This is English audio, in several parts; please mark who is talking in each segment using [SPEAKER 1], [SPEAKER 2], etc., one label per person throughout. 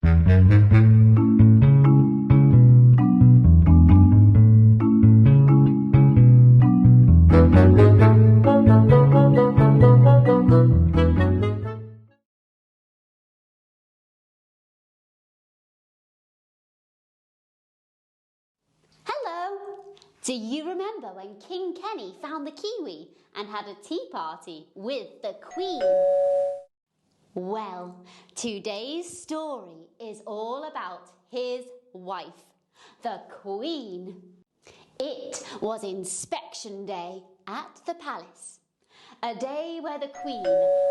[SPEAKER 1] Do you remember when King Kenny found the kiwi and had a tea party with the Queen? Well, today's story is all about his wife, the Queen. It was inspection day at the palace, a day where the Queen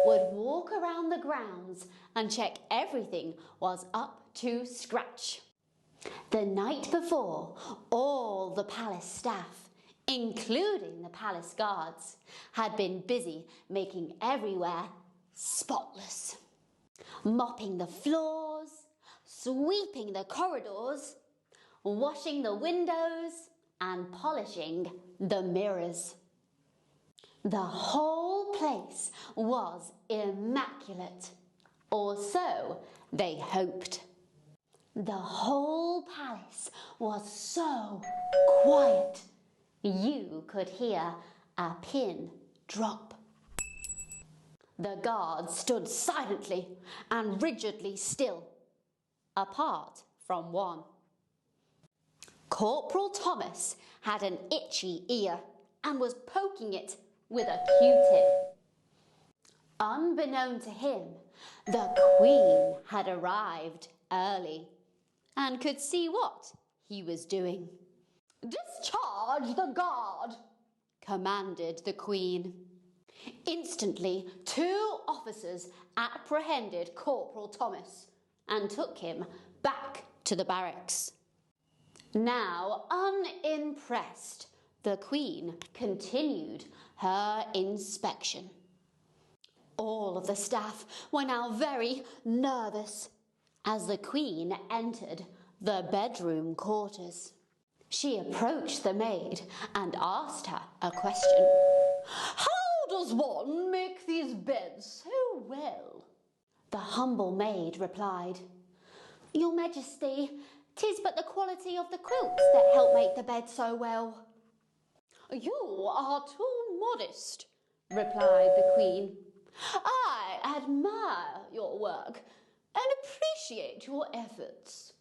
[SPEAKER 1] would walk around the grounds and check everything was up to scratch. The night before, all the palace staff, including the palace guards, had been busy making everywhere spotless. Mopping the floors, sweeping the corridors, washing the windows, and polishing the mirrors. The whole place was immaculate, or so they hoped. The whole palace was so quiet, you could hear a pin drop. The guards stood silently and rigidly still, apart from one. Corporal Thomas had an itchy ear and was poking it with a Q-tip. Unbeknown to him, the Queen had arrived early and could see what he was doing. "Discharge the guard," commanded the Queen. Instantly, 2 officers apprehended Corporal Thomas and took him back to the barracks. Now, unimpressed, the Queen continued her inspection. All of the staff were now very nervous as the Queen entered the bedroom quarters. She approached the maid and asked her a question. "How does one make these beds so well?" The humble maid replied, "Your Majesty, 'tis but the quality of the quilts that help make the bed so well." "You are too modest," replied the Queen. "I admire your work and appreciate your efforts."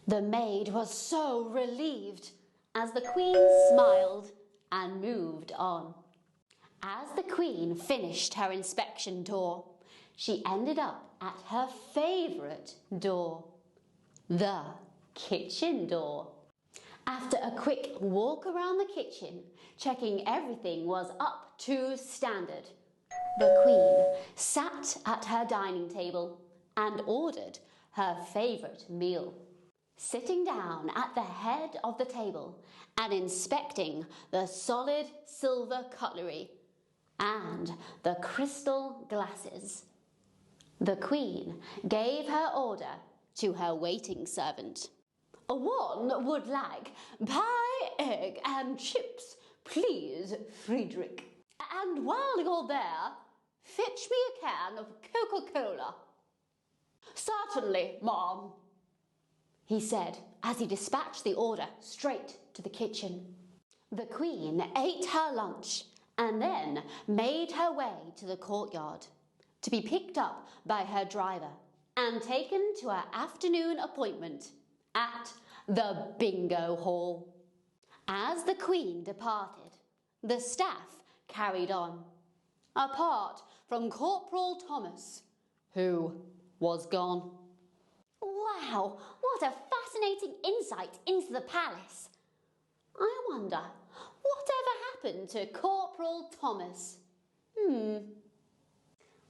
[SPEAKER 1] The maid was so relieved as the Queen smiled and moved on. As the Queen finished her inspection tour, she ended up at her favourite door, the kitchen door. After a quick walk around the kitchen, checking everything was up to standard, the Queen sat at her dining table and ordered her favourite meal. Sitting down at the head of the table and inspecting the solid silver cutlery and the crystal glasses, the Queen gave her order to her waiting servant. "One would like pie, egg and chips, please, Friedrich. And while you're there, fetch me a can of Coca-Cola." "Certainly, ma'am," he said as he dispatched the order straight to the kitchen. The Queen ate her lunch and then made her way to the courtyard to be picked up by her driver and taken to her afternoon appointment at the bingo hall. As the Queen departed, the staff carried on, apart from Corporal Thomas, who was gone. Wow, what a fascinating insight into the palace. I wonder, whatever happened to Corporal Thomas?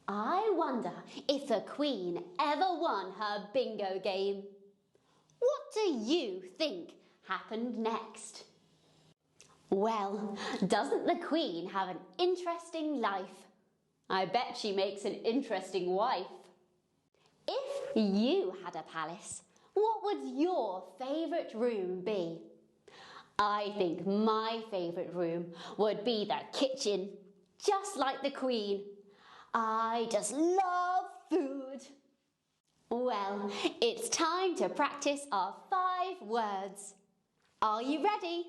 [SPEAKER 1] I wonder if the Queen ever won her bingo game. What do you think happened next? Well, doesn't the Queen have an interesting life? I bet she makes an interesting wife. If you had a palace, what would your favourite room be? I think my favourite room would be the kitchen, just like the Queen. I just love food. Well, it's time to practice our 5 words. Are you ready?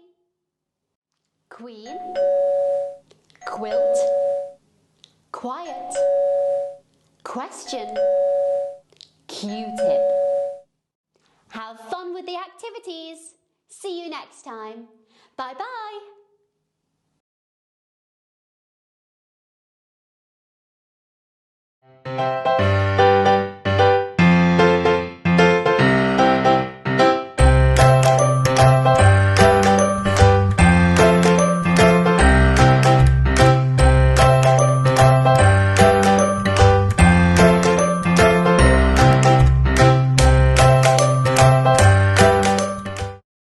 [SPEAKER 1] Queen, quilt, quiet, question, Q-tip. Have fun with the activities. See you next time. Bye-bye.